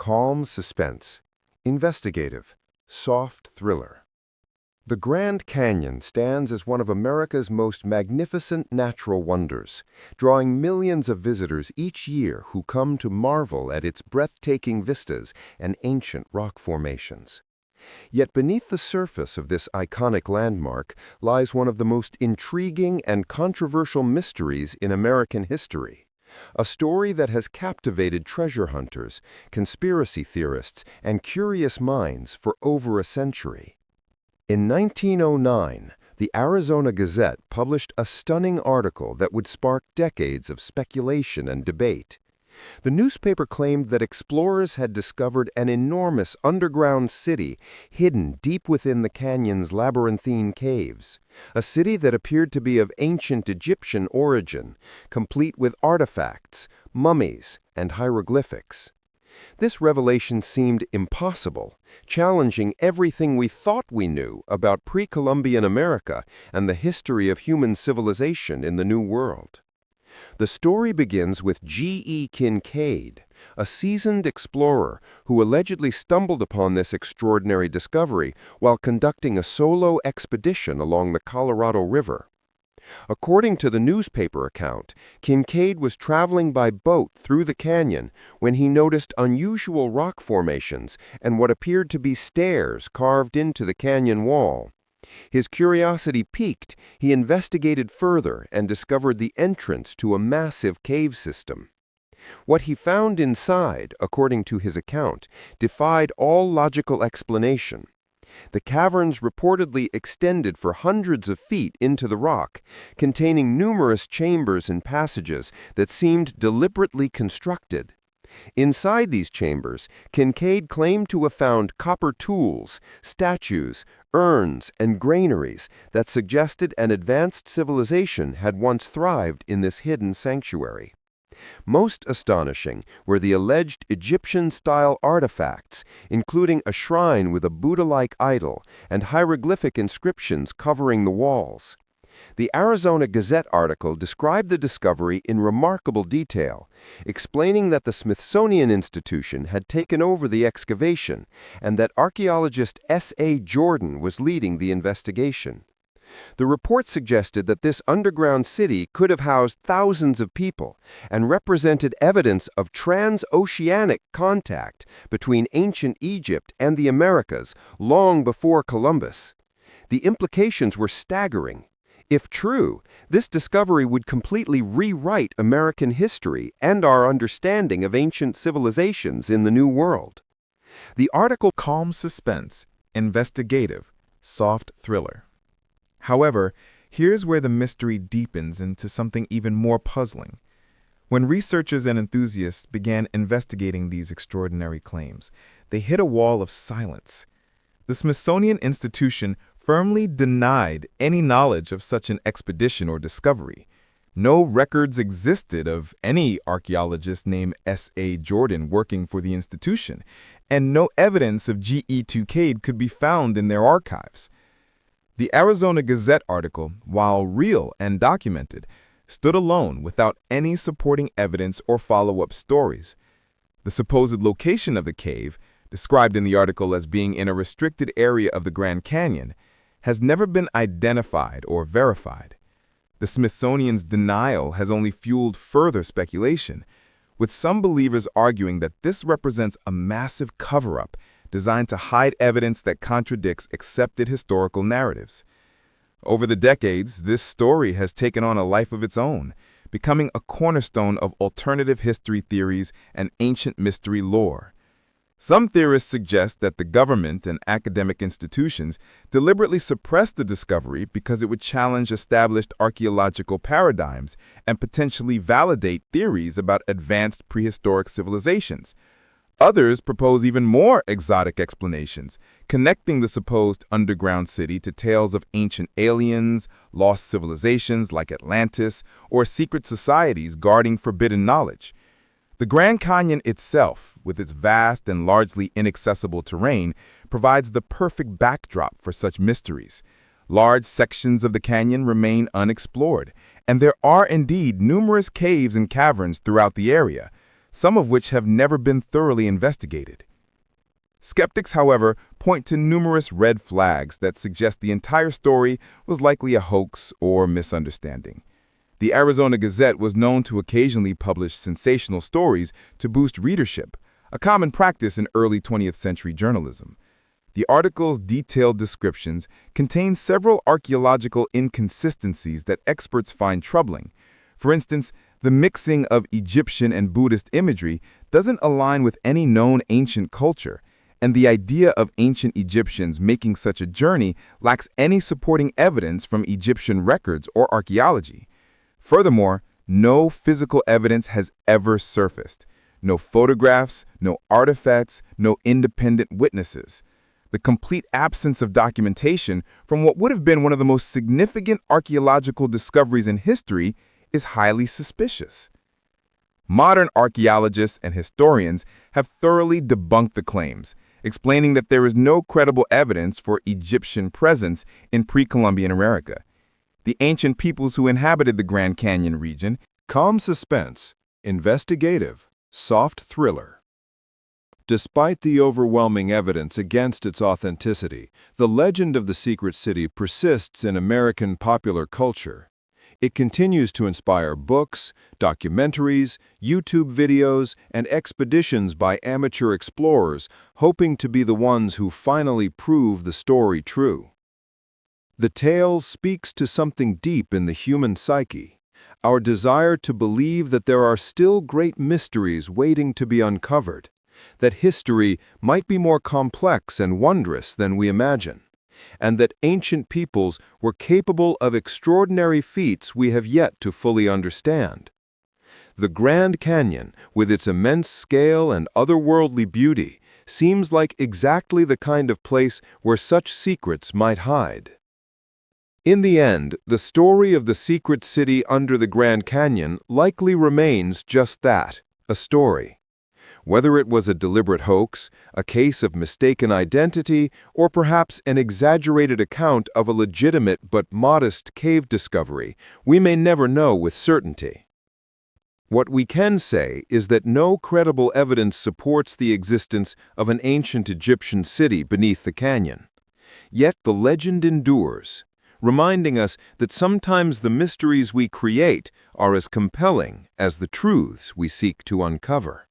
calm suspense, investigative, soft thriller. The Grand Canyon stands as one of America's most magnificent natural wonders, drawing millions of visitors each year who come to marvel at its breathtaking vistas and ancient rock formations. Yet beneath the surface of this iconic landmark lies one of the most intriguing and controversial mysteries in American history. A story that has captivated treasure hunters, conspiracy theorists, and curious minds for over a century. In 1909, the Arizona Gazette published a stunning article that would spark decades of speculation and debate. The newspaper claimed that explorers had discovered an enormous underground city hidden deep within the canyon's labyrinthine caves, a city that appeared to be of ancient Egyptian origin, complete with artifacts, mummies, and hieroglyphics. This revelation seemed impossible, challenging everything we thought we knew about pre-Columbian America and the history of human civilization in the New World. The story begins with G.E. Kinkaid, a seasoned explorer who allegedly stumbled upon this extraordinary discovery while conducting a solo expedition along the Colorado River. According to the newspaper account, Kinkaid was traveling by boat through the canyon when he noticed unusual rock formations and what appeared to be stairs carved into the canyon wall. His curiosity piqued, he investigated further and discovered the entrance to a massive cave system. What he found inside, according to his account, defied all logical explanation. The caverns reportedly extended for hundreds of feet into the rock, containing numerous chambers and passages that seemed deliberately constructed. Inside these chambers, Kinkaid claimed to have found copper tools, statues, urns, and granaries that suggested an advanced civilization had once thrived in this hidden sanctuary. Most astonishing were the alleged Egyptian-style artifacts, including a shrine with a Buddha-like idol and hieroglyphic inscriptions covering the walls. The Arizona Gazette article described the discovery in remarkable detail, explaining that the Smithsonian Institution had taken over the excavation and that archaeologist S.A. Jordan was leading the investigation. The report suggested that this underground city could have housed thousands of people and represented evidence of transoceanic contact between ancient Egypt and the Americas long before Columbus. The implications were staggering. If true, this discovery would completely rewrite American history and our understanding of ancient civilizations in the New World. The article calm suspense, investigative, soft thriller. However, here's where the mystery deepens into something even more puzzling. When researchers and enthusiasts began investigating these extraordinary claims, they hit a wall of silence. The Smithsonian Institution firmly denied any knowledge of such an expedition or discovery. No records existed of any archaeologist named S.A. Jordan working for the institution, and no evidence of G.E. Kinkaid could be found in their archives. The Arizona Gazette article, while real and documented, stood alone without any supporting evidence or follow-up stories. The supposed location of the cave, described in the article as being in a restricted area of the Grand Canyon, has never been identified or verified. The Smithsonian's denial has only fueled further speculation, with some believers arguing that this represents a massive cover-up designed to hide evidence that contradicts accepted historical narratives. Over the decades, this story has taken on a life of its own, becoming a cornerstone of alternative history theories and ancient mystery lore. Some theorists suggest that the government and academic institutions deliberately suppressed the discovery because it would challenge established archaeological paradigms and potentially validate theories about advanced prehistoric civilizations. Others propose even more exotic explanations, connecting the supposed underground city to tales of ancient aliens, lost civilizations like Atlantis, or secret societies guarding forbidden knowledge. The Grand Canyon itself, with its vast and largely inaccessible terrain, provides the perfect backdrop for such mysteries. Large sections of the canyon remain unexplored, and there are indeed numerous caves and caverns throughout the area. some of which have never been thoroughly investigated. Skeptics, however, point to numerous red flags that suggest the entire story was likely a hoax or misunderstanding. The Arizona Gazette was known to occasionally publish sensational stories to boost readership, a common practice in early 20th century journalism. The article's detailed descriptions contain several archaeological inconsistencies that experts find troubling. For instance, the mixing of Egyptian and Buddhist imagery doesn't align with any known ancient culture, and the idea of ancient Egyptians making such a journey lacks any supporting evidence from Egyptian records or archaeology. Furthermore, no physical evidence has ever surfaced. No photographs, no artifacts, no independent witnesses. The complete absence of documentation from what would have been one of the most significant archaeological discoveries in history is highly suspicious. Modern archaeologists and historians have thoroughly debunked the claims, explaining that there is no credible evidence for Egyptian presence in pre-Columbian America. The ancient peoples who inhabited the Grand Canyon region. Calm suspense, investigative, soft thriller. Despite the overwhelming evidence against its authenticity, the legend of the secret city persists in American popular culture. It continues to inspire books, documentaries, YouTube videos, and expeditions by amateur explorers hoping to be the ones who finally prove the story true. The tale speaks to something deep in the human psyche, our desire to believe that there are still great mysteries waiting to be uncovered, that history might be more complex and wondrous than we imagine, and that ancient peoples were capable of extraordinary feats we have yet to fully understand. The Grand Canyon, with its immense scale and otherworldly beauty, seems like exactly the kind of place where such secrets might hide. In the end, the story of the secret city under the Grand Canyon likely remains just that, a story. Whether it was a deliberate hoax, a case of mistaken identity, or perhaps an exaggerated account of a legitimate but modest cave discovery, we may never know with certainty. What we can say is that no credible evidence supports the existence of an ancient Egyptian city beneath the canyon. Yet the legend endures, reminding us that sometimes the mysteries we create are as compelling as the truths we seek to uncover.